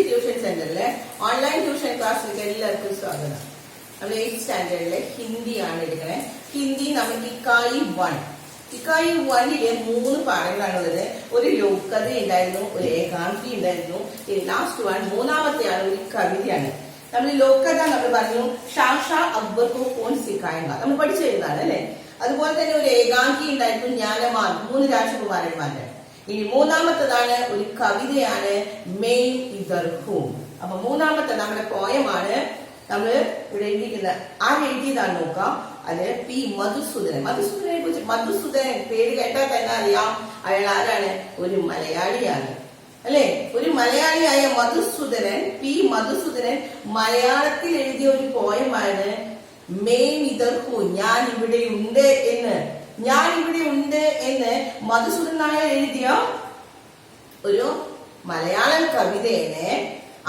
Tuition സെന്ററിലെ online tuition ക്ലാസ്സിലേക്ക് എല്ലാവർക്കും സ്വാഗതം. നമ്മൾ 8th സ്റ്റാൻഡേർഡിലെ ഹിന്ദിയാണ് എടുക്കണേ. ഹിന്ദി നമുക്ക് ഇക്കായി 1 3 പാഠങ്ങളാണുള്ളത്. ഒരു ലോകകഥ ഉണ്ടായിരുന്നു, ഒരു ഏകാംഗി ഉണ്ടായിരുന്നു, ലാസ്റ്റ് വൺ മൂന്നാമത്തെയാണ് ഒരു കവിതയാണ്. നമ്മൾ ലോകകഥ നമ്മൾ പറഞ്ഞു ഷാ അക്ബർക്കോ കോൺ സിക്കായങ്ക, നമ്മൾ പഠിച്ചു വരുന്നതാണ് അല്ലെ. അതുപോലെ തന്നെ ഒരു ഏകാംഗി ഉണ്ടായിരുന്നു, ജ്ഞാനമാൻ, 3 രാജകുമാരന്മാരുടെ. ഇനി മൂന്നാമത്തതാണ് ഒരു കവിതയാണ് മെയ് ഇദർ ഹൂം. അപ്പൊ മൂന്നാമത്തെ നമ്മുടെ പോയമാണ് നമ്മൾ ഇവിടെ എഴുതിയിരിക്കുന്നത്. എഴുതിയതാണ് നോക്കാം. അത് പി മധുസൂദനൻ. മധുസൂദനെ കുറിച്ച്, മധുസൂദനൻ പേര് കേട്ടാൽ തന്നെ അറിയാം അയാൾ ആരാണ്, ഒരു മലയാളിയാണ് അല്ലെ. ഒരു മലയാളിയായ മധുസൂദനൻ, പി മധുസൂദനൻ മലയാളത്തിൽ എഴുതിയ ഒരു പോയമാണ് മെയ് ഇദർ ഹൂം, ഞാൻ ഇവിടെയുണ്ട് എന്ന് മധുസൂദൻ നായർ എഴുതിയ ഒരു മലയാളം കവിതയെ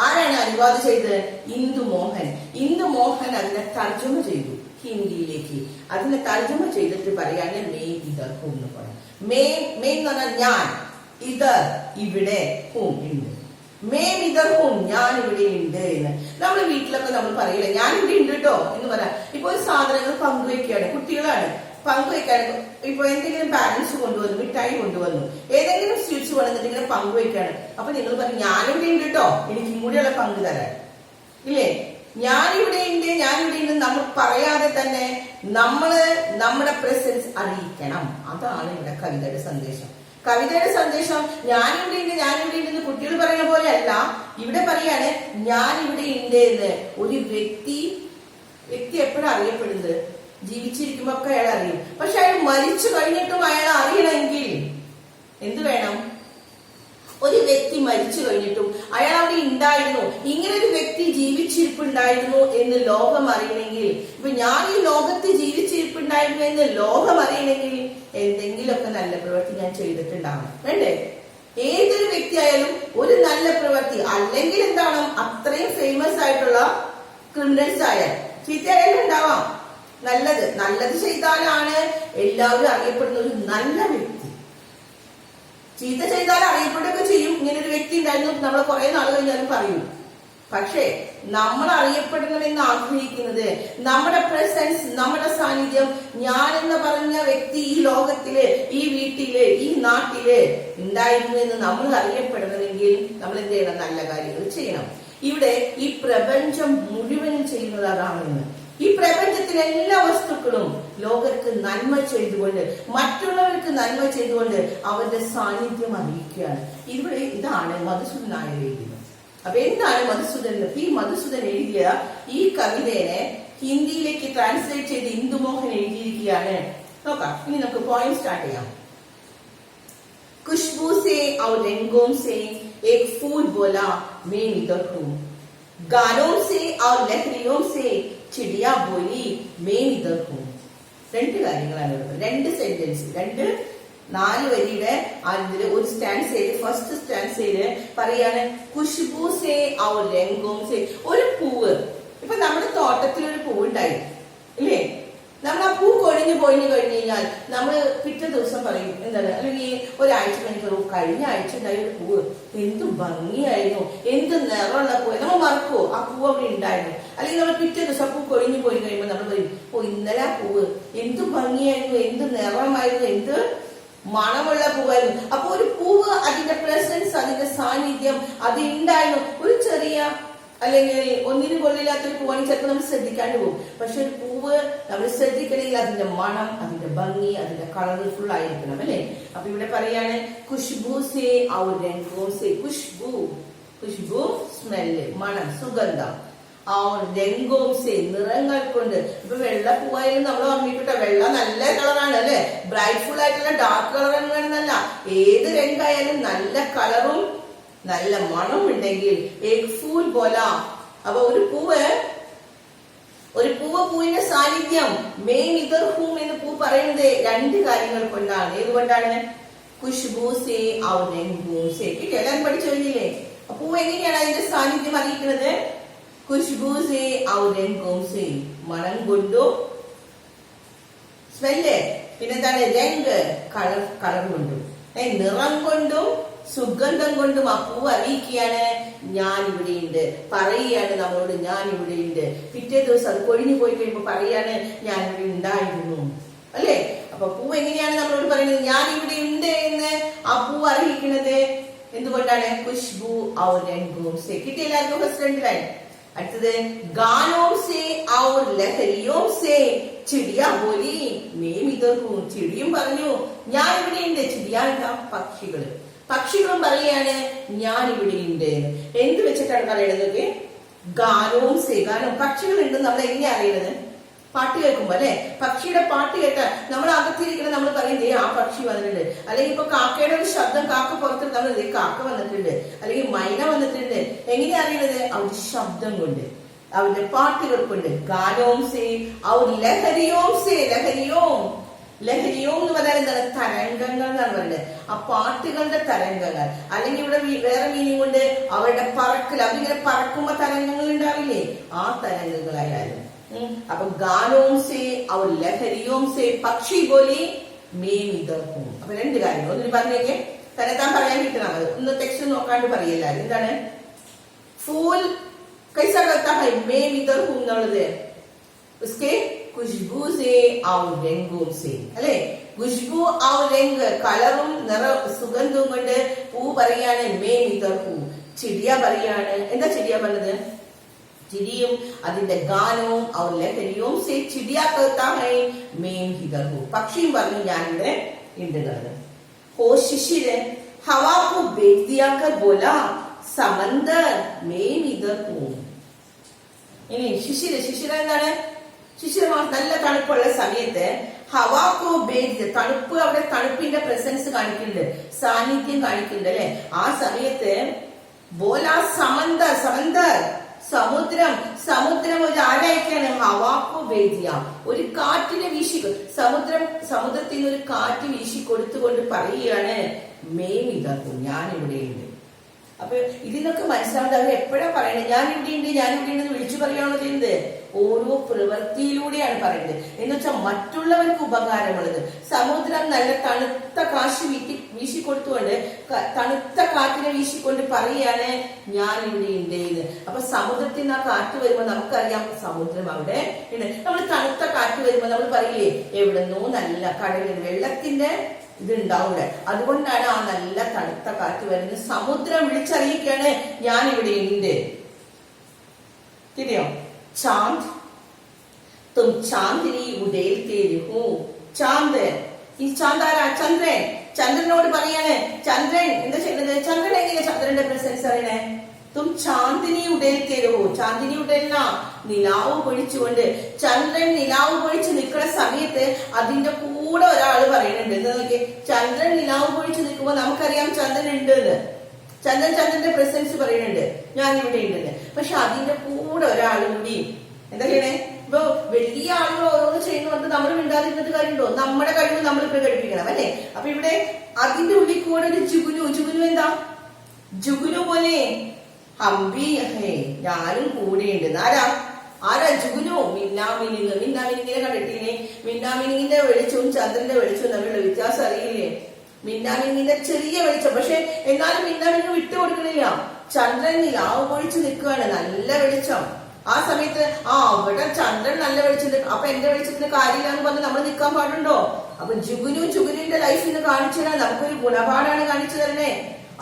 ആരാണ് അനുവാദം ചെയ്തത്? ഇന്ദുമോഹൻ അതിനെ തർജ്ജമ ചെയ്തു ഹിന്ദിയിലേക്ക്. അതിനെ തർജ്ജമ ചെയ്തിട്ട് പറയാണ് മെയ് ഇദർ ഹൂം എന്ന് പറയും. മെയ് എന്ന് പറഞ്ഞാൽ ഞാൻ, ഇദർ ഇവിടെ, ഹൂം ഉണ്ട്. മെയ് ഇദർ ഹൂം, ഞാൻ ഇവിടെ ഉണ്ട് എന്ന്. നമ്മുടെ വീട്ടിലൊക്കെ നമ്മൾ പറയില്ല ഞാൻ ഇവിടെ ഉണ്ട് കേട്ടോ എന്ന് പറയാം. ഇപ്പൊ ഒരു സാധനങ്ങൾ പങ്കുവെക്കുകയാണ്, കുട്ടികളാണ് പങ്കുവെക്കാൻ. ഇപ്പൊ എന്തെങ്കിലും പാരന്റ്സ് കൊണ്ടുവന്നു, മിഠായി കൊണ്ടുവന്നു, ഏതെങ്കിലും സ്വീറ്റ്സ് കൊണ്ടുവന്നിട്ട് പങ്കുവെക്കാണ്. അപ്പൊ നിങ്ങൾ പറയും ഞാനിവിടെ ഉണ്ട് കേട്ടോ, എനിക്കും കൂടിയുള്ള പങ്ക് തരാൻ ഇല്ലേ. ഞാനിവിടെ ഉണ്ട് നമ്മൾ പറയാതെ തന്നെ നമ്മള് നമ്മുടെ പ്രസൻസ് അറിയിക്കണം. അതാണ് ഇവിടെ കവിതയുടെ സന്ദേശം. കവിതയുടെ സന്ദേശം ഞാനിവിടെ ഉണ്ട് കുട്ടികൾ പറയുന്ന പോലെ അല്ല. ഇവിടെ പറയാണ് ഞാനിവിടെ ഉണ്ട് എന്ന്. ഒരു വ്യക്തി എപ്പോഴാണ് അറിയപ്പെടുന്നത്? ജീവിച്ചിരിക്കുമ്പോ ഒക്കെ അയാൾ അറിയും. പക്ഷെ അയാൾ മരിച്ചു കഴിഞ്ഞിട്ടും അയാൾ അറിയണമെങ്കിൽ എന്ത് വേണം? ഒരു വ്യക്തി മരിച്ചു കഴിഞ്ഞിട്ടും അയാൾ അവിടെ ഉണ്ടായിരുന്നു, ഇങ്ങനെ ഒരു വ്യക്തി ജീവിച്ചിരിപ്പുണ്ടായിരുന്നു എന്ന് ലോകം അറിയണമെങ്കിൽ, ഇപ്പൊ ഞാൻ ഈ ലോകത്ത് ജീവിച്ചിരിപ്പുണ്ടായിരുന്നു എന്ന് ലോകം അറിയണമെങ്കിൽ എന്തെങ്കിലുമൊക്കെ നല്ല പ്രവൃത്തി ഞാൻ ചെയ്തിട്ടുണ്ടാവണം, വേണ്ടേ? ഏതൊരു വ്യക്തി ആയാലും ഒരു നല്ല പ്രവൃത്തി, അല്ലെങ്കിൽ എന്താണ് അത്രയും ഫേമസ് ആയിട്ടുള്ള ക്രിമിനൽസ് ആയാൽ ചീത്തയായാലും ഉണ്ടാവാം. നല്ലത് ചെയ്താലാണ് എല്ലാവരും അറിയപ്പെടുന്ന ഒരു നല്ല വ്യക്തി. ചീത്ത ചെയ്താൽ അറിയപ്പെടുകയൊക്കെ ചെയ്യും. ഇങ്ങനെ ഒരു വ്യക്തി ഉണ്ടായിരുന്നു നമ്മളെ കുറെ നാൾ കഴിഞ്ഞാലും പറയും. പക്ഷേ നമ്മൾ അറിയപ്പെടണമെന്ന് ആഗ്രഹിക്കുന്നത് നമ്മുടെ പ്രസൻസ്, നമ്മുടെ സാന്നിധ്യം, ഞാൻ എന്ന് പറഞ്ഞ വ്യക്തി ഈ ലോകത്തില്, ഈ വീട്ടില്, ഈ നാട്ടില് ഉണ്ടായിരുന്നു എന്ന് നമ്മൾ അറിയപ്പെടണമെങ്കിൽ നമ്മൾ എന്ത് ചെയ്യണം? നല്ല കാര്യങ്ങൾ ചെയ്യണം. ഇവിടെ ഈ പ്രപഞ്ചം മുഴുവനും ചെയ്യുന്നത് അതാണെന്ന്. ഈ പ്രപഞ്ചത്തിലെ എല്ലാ വസ്തുക്കളും ലോകർക്ക് നന്മ ചെയ്തുകൊണ്ട്, മറ്റുള്ളവർക്ക് നന്മ ചെയ്തുകൊണ്ട് അവരുടെ സാന്നിധ്യം അറിയിക്കുകയാണ്. ഇതാണ് മധുസൂദൻ നായർ എഴുതിയത്. അപ്പൊ എന്താണ് പി മധുസൂദൻ എഴുതിയ ഈ കവിതയെ ഹിന്ദിയിലേക്ക് ട്രാൻസ്ലേറ്റ് ചെയ്ത് ഇന്ദുമോഹൻ എഴുതിയിരിക്കുകയാണ്. നോക്കാം. ഇനി നമുക്ക് പോയിന്റ് സ്റ്റാർട്ട് ചെയ്യാം. खुशबू से और रंगों से एक फूल बोला मैं इधर हूँ, गानों से और लहरियों से चिड़िया बोली मैं इधर हूँ. 2 കാര്യങ്ങളാണ് ഉള്ളത്. 2 സെന്റൻസ്, 4 വരിയുടെ അതിൽ ഒരു സ്റ്റാൻസയില്, ഫസ്റ്റ് സ്റ്റാൻസയില് പറയാണ് ഖുശ്ബൂ സേ ഔർ രംഗോം സേ. ഒരു പൂവ്, ഇപ്പൊ നമ്മുടെ തോട്ടത്തിൽ ഒരു പൂവ് ഉണ്ടായി ഇല്ലേ, നമ്മൾ ആ പൂ കൊഴിഞ്ഞു കഴിഞ്ഞു കഴിഞ്ഞാൽ നമ്മൾ പിറ്റേ ദിവസം പറയും എന്താണ്, അല്ലെങ്കിൽ ഒരാഴ്ച കഴിഞ്ഞു കഴിഞ്ഞ ആഴ്ച ഉണ്ടായ ഒരു പൂവ് എന്ത് ഭംഗിയായിരുന്നു, എന്ത് നിറമുള്ള പൂവ്. നമ്മൾ മറക്കുവോ ആ പൂവ് അവിടെ ഉണ്ടായിരുന്നു? അല്ലെങ്കിൽ നമ്മൾ പിറ്റേ ദിവസം പൂ കൊഴിഞ്ഞു കഴിയുമ്പോൾ നമ്മൾ പറയും ഇന്നലെ ആ പൂവ് എന്ത് ഭംഗിയായിരുന്നു, എന്ത് നിറമായിരുന്നു, എന്ത് മണമുള്ള പൂവായിരുന്നു. അപ്പൊ ഒരു പൂവ്, അതിന്റെ പ്രസൻസ്, അതിന്റെ സാന്നിധ്യം അത് ഉണ്ടായിരുന്നു. ഒരു ചെറിയ അല്ലെങ്കിൽ ഒന്നിനും കൊള്ളില്ലാത്തൊരു പൂവാണെങ്കിൽ ചിലപ്പോൾ നമ്മൾ ശ്രദ്ധിക്കാണ്ട് പോകും. പക്ഷെ ഒരു പൂവ് നമ്മൾ ശ്രദ്ധിക്കണമെങ്കിൽ അതിന്റെ മണം, അതിന്റെ ഭംഗി, അതിന്റെ കളർഫുൾ ആയിരിക്കണം അല്ലെ. അപ്പൊ ഇവിടെ പറയാണ് ഖുശ്ബൂ സേ ഔർ രംഗോം സേ. ഖുശ്ബൂ സ്മെല്ല്, മണം, സുഗന്ധം. ഔർ രംഗോം സേ നിറങ്ങൾ കൊണ്ട്. ഇപ്പൊ വെള്ള പൂവായാലും നമ്മൾ ഓർമ്മിക്കട്ടെ, വെള്ള നല്ല കളറാണ് അല്ലെ, ബ്രൈറ്റ്ഫുൾ ആയിട്ടുള്ള ഡാർക്ക് കളർ വേണമെന്നല്ല, ഏത് രംഗായാലും നല്ല കളറും നല്ല മണം ഉണ്ടെങ്കിൽ ഏക് ഫൂൽ പോല. അപ്പൊ ഒരു പൂവിന്റെ സാന്നിധ്യം മെയിൻ ഇദർ ഹൂം എന്ന് പൂ പറയുന്നത് 2 കാര്യങ്ങൾ കൊണ്ടാണ്. ഏതുകൊണ്ടാണ്? ഖുശ്ബൂ സേ ഔർ രംഗോം സേ. എല്ലാവരും പഠിച്ചു കഴിഞ്ഞില്ലേ? പൂ എങ്ങനെയാണ് അതിന്റെ സാന്നിധ്യം അറിയിക്കുന്നത്? ഖുശ്ബൂ സേ ഔർ രംഗോം സേ, മണം കൊണ്ടും, സ്മെല്ല്, പിന്നെന്താണ് രംഗ് കളർ കൊണ്ടും, നിറം കൊണ്ടും, സുഗന്ധം കൊണ്ടും ആ പൂവ് അറിയിക്കുകയാണ് ഞാൻ ഇവിടെയുണ്ട്, പറയുകയാണ് നമ്മളോട് ഞാൻ ഇവിടെയുണ്ട്. പിറ്റേ ദിവസം അത് കൊഴിഞ്ഞു പോയി കഴിയുമ്പോൾ പറയാണ് ഞാൻ ഇവിടെ ഉണ്ടായിരുന്നു, അല്ലേ? അപ്പൊ പൂവ് എങ്ങനെയാണ് നമ്മളോട് പറയുന്നത് ഞാൻ ഇവിടെ ഉണ്ട് എന്ന് ആ പൂവ് അറിയിക്കുന്നത്? എന്തുകൊണ്ടാണ്? ഖുശ്ബു ഔർ രംഗോം സേ. കിട്ടിയ എല്ലാവർക്കും ഫസ്റ്റ് 2 ലൈൻ. അടുത്തത് ഗാനോം സേ ഔർ ലഹരിയോം സേ ചിടിയ ബോലി മേം ഇധർ ഹൂം. ചിടിയും പറഞ്ഞു ഞാൻ ഇവിടെയുണ്ട്. ചിടിയ എന്താ? പക്ഷികള്. പക്ഷികളും പറയാണ് ഞാൻ ഇവിടെയുണ്ട്. എന്ത് വെച്ചിട്ടാണ് പറയുന്നത്? ഗാനവും സേ. ഗാനം പക്ഷികൾ ഉണ്ടെന്ന് നമ്മൾ എങ്ങനെയാ അറിയുന്നത്? പാട്ട് കേൾക്കുമ്പോ അല്ലെ? പക്ഷിയുടെ പാട്ട് കേട്ടാൽ നമ്മൾ അകത്തിരിക്കണം, നമ്മൾ പറയുന്നത് ആ പക്ഷി വന്നിട്ടുണ്ട്. അല്ലെങ്കിൽ ഇപ്പൊ കാക്കയുടെ ഒരു ശബ്ദം, കാക്ക പുറത്തിട്ട് നമ്മൾ കാക്ക വന്നിട്ടുണ്ട്, അല്ലെങ്കിൽ മൈന വന്നിട്ടുണ്ട്. എങ്ങനെയാ അറിയുന്നത്? അവരുടെ ശബ്ദം കൊണ്ട്, അവരുടെ പാട്ടുകൾ കൊണ്ട്. ഗാനവും സേ ഔർ ലഹരിയോം സേ. ലഹരിയോം എന്ന് പറഞ്ഞാൽ എന്താണ്? തരംഗങ്ങൾ എന്നാണ് പറയുന്നത്. ആ പാട്ടുകളുടെ തരംഗങ്ങൾ. അല്ലെങ്കിൽ ഇവിടെ വേറെ മീനിങ് കൊണ്ട് അവരുടെ പറക്കൽ, അവരിങ്ങനെ പറക്കുമ്പോ തരംഗങ്ങൾ ഉണ്ടാവില്ലേ? ആ തരംഗങ്ങളായാലും. അപ്പൊ ഗാനോം സേ ഔർ ലഹരിയോം സേ പക്ഷി ബോലി മേം ഇധർ ഹൂം. അപ്പൊ 2 കാര്യങ്ങൾ. ഒന്നിന് പറഞ്ഞേക്കെ തന്നെത്താൻ പറയാൻ കിട്ടണം. അത് ഒന്ന് ടെക്സ്റ്റ് നോക്കാണ്ട് പറയല്ല. എന്താണ്? ഫൂൽ കൈസ കർത്താ ഹൈ മേം ഇധർ ഹൂം എന്നുള്ളത് ഉസ്കെ ഖുശ്ബു സേ ഔർ രംഗോം സേ, അല്ലെ? ഖുശ്ബു ഔർ രംഗ്, കളറും നിറ സുഗന്ധവും കൊണ്ട് പൂ പറയാണ് മേം ഇധർ ഹൂം. ചിടിയ പറയാണ്. എന്താ ചിടിയ പറഞ്ഞത്? ചിടിയും അതിന്റെ ഗാനവും ഔർ ലഹരിയോം സേ ചിടിയ കർത്താ ഹൈ മേം ഇധർ ഹൂം. പക്ഷിയും പറഞ്ഞു ഞാൻ ഇവിടെ ഉണ്ട്. ഹോ ശിശിര് ഹവാ കോ ബേച് ദിയാ കർ ബോലാ സമന്ദർ മേം ഇധർ ഹൂം. ഇനി ശിശിര എന്താണ്? ശിശിര നല്ല തണുപ്പുള്ള സമയത്ത് ഹവാക്കോ ബേജ്, തണുപ്പ്, അവിടെ തണുപ്പിന്റെ പ്രസൻസ് കാണിക്കുന്നുണ്ട്, സാന്നിധ്യം കാണിക്കുന്നുണ്ട്, അല്ലെ? ആ സമയത്ത് ബോലാ സമന്ദർ. സമുദ്രം ഒരു ആരായിക്കാണ്? ഹവാക്കോ ബേജിയ, ഒരു കാറ്റിനെ വീശി, സമുദ്രത്തിൽ നിന്ന് ഒരു കാറ്റ് വീശി കൊടുത്തുകൊണ്ട് പറയുകയാണ് മേം ഇധർ ഹൂം, ഞാൻ ഇവിടെയുണ്ട്. അപ്പൊ ഇതിനൊക്കെ മനസ്സിലാവുന്നത് അവർ എപ്പോഴാ പറയണത്? ഞാൻ ഇവിടെയുണ്ട് വിളിച്ചു പറയുകയാണോ ചെയ്യുന്നത്? ഓരോ പ്രവൃത്തിയിലൂടെയാണ് പറയുന്നത്. എന്ന് വെച്ചാൽ മറ്റുള്ളവർക്ക് ഉപകാരമുള്ളത്. സമുദ്രം നല്ല തണുത്ത കാശ് വീശിക്കൊടുത്തുകൊണ്ട്, തണുത്ത കാറ്റിനെ വീശിക്കൊണ്ട് പറയാണ് ഞാൻ ഇവിടെയുണ്ട് എന്ന്. അപ്പൊ സമുദ്രത്തിൽ നിന്ന് ആ കാറ്റ് വരുമ്പോ നമുക്കറിയാം സമുദ്രം അവിടെ ഉണ്ട്. നമ്മൾ തണുത്ത കാറ്റ് വരുമ്പോ നമ്മൾ പറയില്ലേ എവിടെന്നോ നല്ല കടലിൽ വെള്ളത്തിന്റെ ഇതുണ്ടാവൂല. അതുകൊണ്ടാണ് ആ നല്ല തണുത്ത കാറ്റ് വരുന്നത്. സമുദ്രം വിളിച്ചറിയിക്കാണ് ഞാൻ ഇവിടെ ഉണ്ട്. ശരിയോ? ചാന്ദ് തും ചാന്ദിനി ഉദയത്തെ രഹൂ. ചാന്ദ്, ഈ ചാന്ദ് ആരാ? ചന്ദ്രൻ. ചന്ദ്രനോട് പറയാണ്. ചന്ദ്രൻ എന്താ ചെയ്യുന്നത്? ചന്ദ്രൻ എങ്ങനെ ചന്ദ്രന്റെ പ്രസൻസ് അറിയണേ? തും ചാന്ദിനി ഉദയത്തെ രഹൂ. ചാന്ദിനി ഉദയന നിലാവ് പൊഴിച്ചുകൊണ്ട്, ചന്ദ്രൻ നിലാവ് പൊഴിച്ച് നിൽക്കുന്ന സമയത്ത് അതിന്റെ കൂടെ ഒരാൾ പറയുന്നുണ്ട്. എന്താ നോക്കിയേ? ചന്ദ്രൻ നിലാവ് പൊഴിച്ച് നിൽക്കുമ്പോ നമുക്കറിയാം ചന്ദ്രൻ ഉണ്ട് എന്ന്. ചന്ദ്രന്റെ പ്രസൻസ് പറയുന്നുണ്ട് ഞാൻ ഇവിടെ ഉണ്ടെന്ന്. പക്ഷെ അതിന്റെ കൂടെ ഒരാളും കൂടി എന്താ ചെയ്യണേ? ഇപ്പൊ വലിയ ആളുകൾ ഓരോന്ന് ചെയ്യുന്നത് നമ്മൾ മിണ്ടാതിരുന്നിട്ട് കാര്യമുണ്ടോ? നമ്മുടെ കഴിവ് നമ്മൾ പ്രകടിപ്പിക്കണം, അല്ലെ? അപ്പൊ ഇവിടെ അതിന്റെ ഉള്ളിൽ കൂടെ ഒരു ജുഗുനു എന്താ? ജുഗുനു പോലെ ഹംബി ഹേ, ഞാനും കൂടെയുണ്ട്. ആരാ ജുഗുനു? മിന്നാമിനിങ്ങിനെ കണ്ടിട്ടില്ലേ? മിന്നാമിനിങ്ങിന്റെ വെളിച്ചവും ചന്ദ്രന്റെ വെളിച്ചവും തമ്മിലുള്ള വ്യത്യാസം അറിയില്ലേ? മിന്നാമിനിങ്ങിന്റെ ചെറിയ വെളിച്ചം, പക്ഷെ എന്നാലും മിന്നാമിനിങ് വിട്ടുകൊടുക്കണില്ല. ചന്ദ്രൻ നിലാവ് പൊഴിച്ച് നിൽക്കുകയാണ്, നല്ല വെളിച്ചം. ആ സമയത്ത് അവിടെ ചന്ദ്രൻ നല്ല വെളിച്ചം, അപ്പൊ എന്റെ വെളിച്ചത്തിന് കാര്യമില്ലാന്ന് പറഞ്ഞ് നമ്മൾ നിൽക്കാൻ പാടുണ്ടോ? അപ്പൊ ജുഗുനുവിന്റെ ലൈഫിന് കാണിച്ചു തരാൻ നമുക്കൊരു ഗുണപാഠാണ് കാണിച്ചു തരണേ.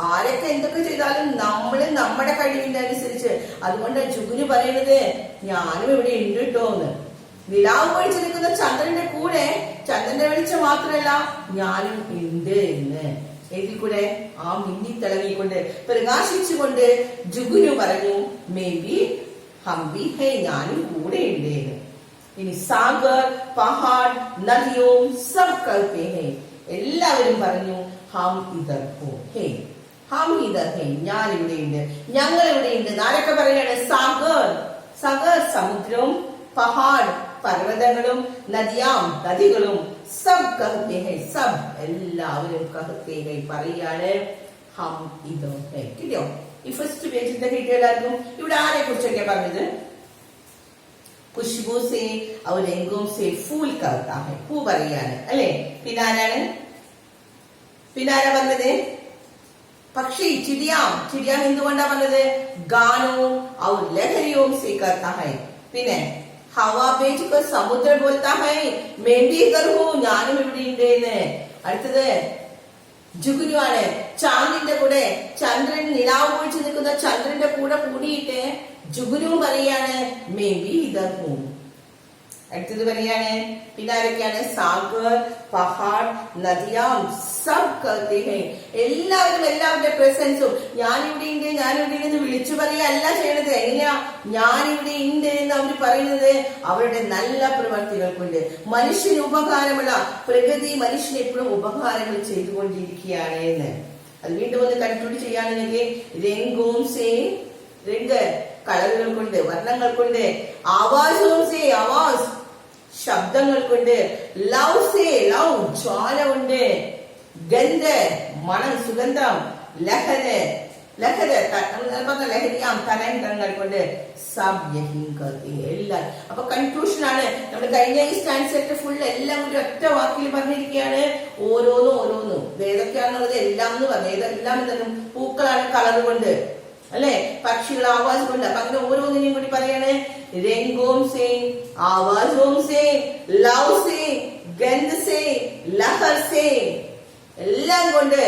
ആരൊക്കെ എന്തൊക്കെ ചെയ്താലും നമ്മള് നമ്മുടെ കഴിവിന്റെ അനുസരിച്ച്. അതുകൊണ്ട് ജുഗുനു പറയുന്നത് ഞാനും ഇവിടെ ഉണ്ട് കേട്ടോ എന്ന്. നിലാവ് പൊഴിച്ചു നിൽക്കുന്ന ചന്ദ്രന്റെ കൂടെ ചന്ദ്രന്റെ വെളിച്ചം മാത്രമല്ല ഞാനും ഉണ്ട് എന്ന്. ഇതിൽ കൂടെ ആ മിന്നിത്തിളങ്ങിക്കൊണ്ട് പ്രകാശിച്ചുകൊണ്ട് ജുഗുനു പറഞ്ഞു മേ ബി ഹംബി ഹേ, ഞാനും കൂടെ ഉണ്ട് എന്ന്. ഇനി സാഗർ പഹാഡ് നദിയോം സബ് കൽപ്പേ ഹേ, എല്ലാവരും പറഞ്ഞു ഹം ഇധർ ഹോ ഹേ, ഹം ഇധർ ഹേ, ഞാൻ ഇവിടെയുണ്ട്, ഞങ്ങൾ ഇവിടെയുണ്ട്. ആരൊക്കെ പറയാണ്? സാഗർ സമുദ്രവും, പഹാഡ് പർവ്വതങ്ങളും, നദിയാം നദികളും, സബ് കഹത്തെ ഹൈ, സബ് എല്ലാവരും കഹത്തെ ഹൈ പറയാണ് ഹം ഇധർ ഹേ. കിട്ടിയോ? ഈ ഫസ്റ്റ് പേജിന്റെ കിട്ടിയ എല്ലാവർക്കും. ഇവിടെ ആരെ കുറിച്ചൊക്കെ പറഞ്ഞത്? ഖുശ്ബു സേ ഔർ രംഗോം സേ ഫൂൽ കർത്താ ഹൈ, പൂ പറയാണ്, അല്ലെ? പിന്നെ ആരാ പറഞ്ഞത്? പക്ഷി ചിടിയാം എന്തുകൊണ്ടാ പറഞ്ഞത്? ഗാനവും ഔർ ലഹരിയും സേ കർത്താ ഹൈ. പിന്നെ ഹവാ ബേജ് സമുദ്ര ബോൽത്താ ഹൈ मैं भी इधर हूं, ഞാനും ഇവിടെ ഉണ്ട്. അടുത്തത് ജുഗുനുവാണ്. ചാന്ദിന്റെ കൂടെ ചന്ദ്രൻ നിലാവ് ഒഴിച്ചു നിൽക്കുന്ന ചന്ദ്രന്റെ കൂടെ കൂടിയിട്ട് ജുഗുനു പറയാണ് मैं भी इधर हूं. അടുത്തത് പറയാണ്. പിന്നെ ആരൊക്കെയാണ്? സാഗർ, പഹാഡ്, നദിയാം സബ് കർത്തെ ഹൈ. എല്ലാവരുടെ പ്രസൻസും ഞാനിവിടെ ഉണ്ട് എന്ന് വിളിച്ചു പറയല്ല ചെയ്യണത്. എങ്ങനെയാ ഞാനിവിടെ ഉണ്ട് എന്ന് അവർ പറയുന്നത്? അവരുടെ നല്ല പ്രവർത്തികൾ കൊണ്ട്. മനുഷ്യന് ഉപകാരമുള്ള പ്രകൃതി മനുഷ്യന് എപ്പോഴും ഉപകാരങ്ങൾ ചെയ്തുകൊണ്ടിരിക്കുകയാണ് എന്ന്. അത് വീണ്ടും ഒന്ന് കൺക്ലൂഡ് ചെയ്യാണെങ്കിൽ രംഗോം സേ രംഗ് കളറുകൾ കൊണ്ട്, വർണ്ണങ്ങൾ കൊണ്ട്, ആവാസവും സേ ആവാസ് ശബ്ദങ്ങൾ കൊണ്ട്, ലവ് സേ ലവ് ജ്വാല കൊണ്ട്, ഗന്ധ മണം സുഗന്ധം, ലഹരിയാം തരംഗങ്ങൾ കൊണ്ട്, സബ് യഹീ കർത്തെ എല്ലാം. അപ്പൊ കൺക്ലൂഷൻ ആണ് നമ്മൾ കഴിഞ്ഞ ഈ സ്റ്റാൻസെറ്റ് ഫുൾ എല്ലാം ഒരു ഒറ്റ വാക്കിൽ പറഞ്ഞിരിക്കുകയാണ്. ഓരോന്നും ഏതൊക്കെയാണെന്നുള്ളത് എല്ലാം എന്ന് പറഞ്ഞു. ഏതെല്ലാം തന്നെ പൂക്കളാണ് കളർ കൊണ്ട്, അല്ലെ? പക്ഷികൾ ആവാസ് കൊണ്ട്. അപ്പൊ അങ്ങനെ ഓരോന്നിനെയും കൂടി പറയാണ്. രംഗോം സേ, ആവാസോം സേ, ലവ് സേ, ഗന്ധ സേ, ലഹർ സേ എല്ലാം കൊണ്ട്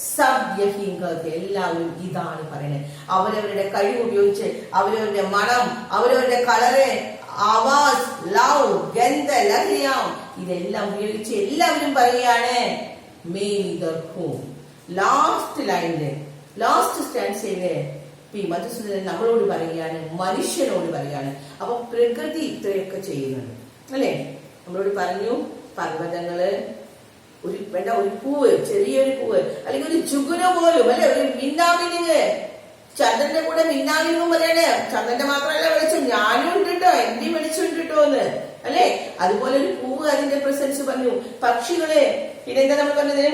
സബ് യഹീ കർത്തെ എല്ലാവരും ഇതാണ് പറയുന്നത്. അവരവരുടെ കഴിവ് ഉപയോഗിച്ച് അവരവരുടെ മണം, അവരവരുടെ കളറ്, ആവാസ്, ലവ്, ഗന്ധ, ലഹരിയാം ഇതെല്ലാം ഉപയോഗിച്ച് എല്ലാവരും പറയാണ് मैं इधर हूं. ലാസ്റ്റ് ലൈനില് ലാസ്റ്റ് സ്റ്റാൻസയില് മധുസൂദനൻ നമ്മളോട് പറയുകയാണ്, മനുഷ്യനോട് പറയാണ്. അപ്പൊ പ്രകൃതി ഇത്രയൊക്കെ ചെയ്യുന്നുണ്ട്, അല്ലെ? നമ്മളോട് പറഞ്ഞു പർവ്വതങ്ങള്, ഒരു പൂവ്, ചെറിയൊരു പൂവ്, അല്ലെങ്കിൽ ഒരു ചുഗുന പോലും, അല്ലെ? ഒരു മിന്നാമിനുങ്ങ്, ചന്ദ്രന്റെ കൂടെ മിന്നാമിനും പറയണേ. ചന്ദ്രന്റെ മാത്രമല്ല വെളിച്ചം, ഞാനും ഉണ്ട് കേട്ടോ, എന്റെ വെളിച്ചം കിട്ടോ എന്ന്, അല്ലെ? അതുപോലെ ഒരു പൂവ്, അതിന്റെ പ്രസൻസ് പറഞ്ഞു. പക്ഷികള്, പിന്നെന്താ നമ്മൾ പറഞ്ഞത്?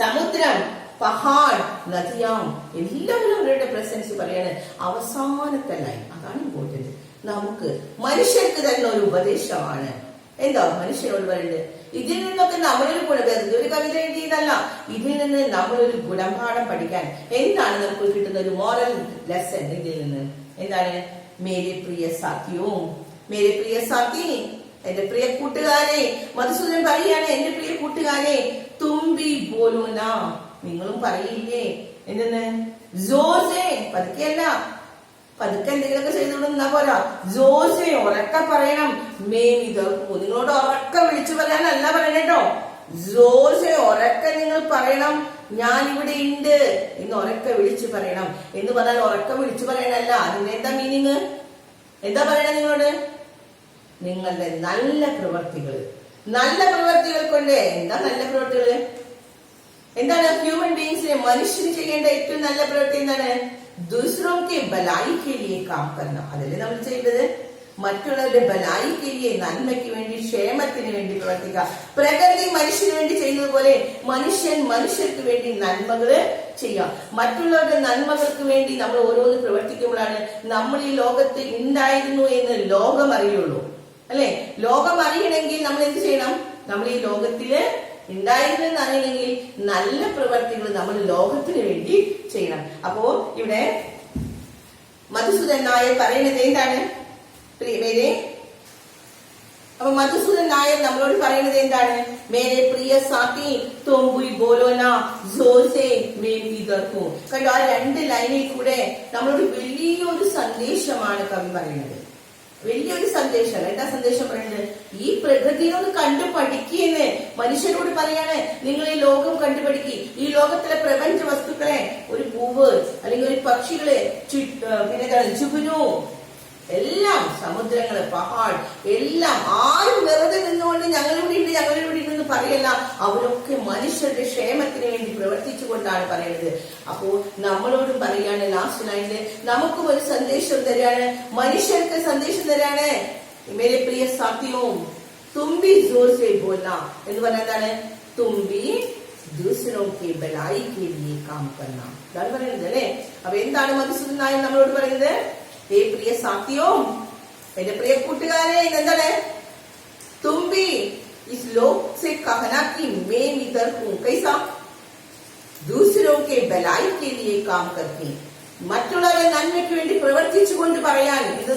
സമുദ്രം, പഹാഡ്, നദിയാം എല്ലാവരും അവരുടെ പ്രസൻസ് പറയാണ്. അവസാനത്തെ ലൈൻ അതാണ് ഇമ്പോർട്ടന്റ്. നമുക്ക് മനുഷ്യർക്ക് തന്നെ ഒരു ഉപദേശമാണ്. എന്താ മനുഷ്യരോട് പറയുന്നത്? ഇതിൽ നിന്നൊക്കെ നമ്മളൊരു ഗുണഭേദം, ഒരു കവിത എഴുതിയതല്ല, ഇതിൽ നിന്ന് നമ്മളൊരു ഗുണപാഠം പഠിക്കാൻ എന്താണ് നമുക്ക് കിട്ടുന്ന ഒരു മോറൽ ലെസൺ? ഇതിൽ നിന്ന് എന്താണ്? മേരെ പ്രിയ സാത്തിയും, മേരെ പ്രിയ സാത്തി, എന്റെ പ്രിയ കൂട്ടുകാരെ. മധുസൂദനൻ പറയാണ്, എന്റെ പ്രിയ കൂട്ടുകാരെ, തുമ്പി ബോലോന, നിങ്ങളും പറയില്ലേ എന്തെന്ന്? ജോസേ, പതുക്കെയല്ല, പതുക്കെ എന്തെങ്കിലുമൊക്കെ ചെയ്തോണ്ടാ പോരാ, ജോസേ ഉറക്ക പറയണം. മേമിതർക്കൂ, നിങ്ങളോട് ഉറക്ക വിളിച്ചു പറയാനല്ല പറയണേട്ടോ. ജോസേ ഉറക്ക നിങ്ങൾ പറയണം, ഞാൻ ഇവിടെ ഉണ്ട് എന്ന് ഉറക്ക വിളിച്ചു പറയണം. എന്ന് പറഞ്ഞാൽ ഉറക്ക വിളിച്ചു പറയാനല്ല. അതിന് എന്താ മീനിങ്? എന്താ പറയണേ നിങ്ങളോട്? നിങ്ങളുടെ നല്ല പ്രവർത്തികൾ കൊണ്ട്. എന്താ നല്ല പ്രവർത്തികള്? എന്താണ്? ഹ്യൂമൻ ബീങ്സിനെ, മനുഷ്യന് ചെയ്യേണ്ട ഏറ്റവും നല്ല പ്രവൃത്തി എന്താണ്? ദൂസറോക്കെ ബലായിക്ക് ലിയെ കാം കർന. അതല്ലേ നമ്മൾ ചെയ്തത്? മറ്റുള്ളവരുടെ ബലായിക്ക് ലിയെ, നന്മയ്ക്ക് വേണ്ടി, ക്ഷേമത്തിന് വേണ്ടി പ്രവർത്തിക്കുക. പ്രകൃതി മനുഷ്യന് വേണ്ടി ചെയ്യുന്നത് പോലെ മനുഷ്യർക്ക് വേണ്ടി നന്മകള് ചെയ്യാം. മറ്റുള്ളവരുടെ നന്മകൾക്ക് വേണ്ടി നമ്മൾ ഓരോന്ന് പ്രവർത്തിക്കുമ്പോഴാണ് നമ്മൾ ഈ ലോകത്ത് ഉണ്ടായിരുന്നു എന്ന് ലോകം അറിയുള്ളൂ, അല്ലെ? ലോകം അറിയണമെങ്കിൽ നമ്മൾ എന്ത് ചെയ്യണം? നമ്മൾ ഈ ലോകത്തില് ഉണ്ടായിരുന്നു എന്ന് അറിയണമെങ്കിൽ നല്ല പ്രവർത്തികൾ നമ്മൾ ലോകത്തിന് വേണ്ടി ചെയ്യണം. അപ്പോ ഇവിടെ മധുസൂദൻ നായർ പറയുന്നത് എന്താണ്? അപ്പൊ മധുസൂദൻ നായർ നമ്മളോട് പറയുന്നത് എന്താണ്? മേരെ പ്രിയ സാത്തി തോമ്പുയി ബോലോന ജോസേ മേരി ദർഹു. കണ്ടോ, ആ രണ്ട് ലൈനിൽ കൂടെ നമ്മളോട് വലിയൊരു സന്ദേശമാണ് കവി പറയുന്നത്. വലിയൊരു സന്ദേശം. എന്താ സന്ദേശം പറയുന്നത്? ഈ പ്രകൃതിയൊന്ന് കണ്ടു പഠിക്കുകയെന്ന് മനുഷ്യരോട് പറയാണ്. നിങ്ങൾ ഈ ലോകം കണ്ടുപഠിക്കുക. ഈ ലോകത്തിലെ പ്രപഞ്ച വസ്തുക്കളെ, ഒരു പൂവ് അല്ലെങ്കിൽ ഒരു പക്ഷികളെ, പിന്നെ ജുഗുനു, എല്ലാം സമുദ്രങ്ങള്, പഹാഡ് എല്ലാം, ആരും വെറുതെ നിന്നുകൊണ്ട് ഞങ്ങളിവിടെ ഉണ്ടെന്ന് പറയല്ല. അവരൊക്കെ മനുഷ്യരുടെ ക്ഷേമത്തിന് വേണ്ടി പ്രവർത്തിച്ചു കൊണ്ടാണ് പറയുന്നത്. അപ്പോ നമ്മളോടും പറയാണ്, ലാസ്റ്റ് ലൈനില് നമുക്കും ഒരു സന്ദേശം തരാണ്, മനുഷ്യർക്ക് സന്ദേശം തരാണ്. മേരെ പ്രിയ സാത്തിയും തുമ്പി ജോർ സേ ബോൽന എന്ന് പറഞ്ഞാൽ എന്താണ്? തുമ്പി ദൂസറോं के भलाई के लिए काम करना. ഇതാണ് പറയുന്നത്, അല്ലെ? അപ്പൊ എന്താണ് മധുസൂദൻ നായർ നമ്മളോട് പറയുന്നത്? പ്രിയ സാത്തിയോ, എന്റെ പ്രിയ കൂട്ടുകാരെ, എന്താണ്? തുമ്പി इस लोक से कहना कि मैं इधर हूं. कैसा? दूसरों के भलाई के लिए काम करके മറ്റുള്ളവരെ നന്മയ്ക്ക് വേണ്ടി പ്രവർത്തിച്ചുകൊണ്ട് പറയാൻ ഇത്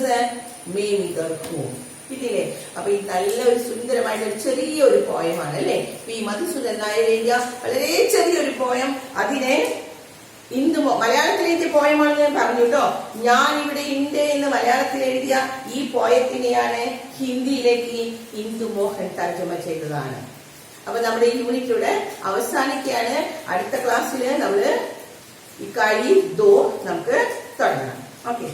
मैं इधर हूँ. കിട്ടിയില്ലേ? അപ്പൊ ഈ നല്ലൊരു സുന്ദരമായിട്ട് ഒരു ചെറിയൊരു പോയമാണ് അല്ലെ പി മധുസൂദൻ നായർ എഴുതിയ വളരെ ചെറിയൊരു പോയം. അതിനെ മലയാളത്തിൽ എഴുതിയ പോയമാണെന്ന് ഞാൻ പറഞ്ഞു കേട്ടോ. ഞാൻ ഇവിടെ ഇന്ത്യ എന്ന് മലയാളത്തിൽ എഴുതിയ ഈ പോയത്തിനെയാണ് ഹിന്ദിയിലേക്ക് ഇന്ദു മോഹൻ തർജ്ജമ ചെയ്തതാണ്. അപ്പൊ നമ്മുടെ ഈ യൂണിറ്റ് ഇവിടെ അവസാനിക്കുകയാണ്. അടുത്ത ക്ലാസ്സിൽ നമ്മള് ഇക്കായി 2 നമുക്ക് തുടങ്ങണം. ഓക്കെ.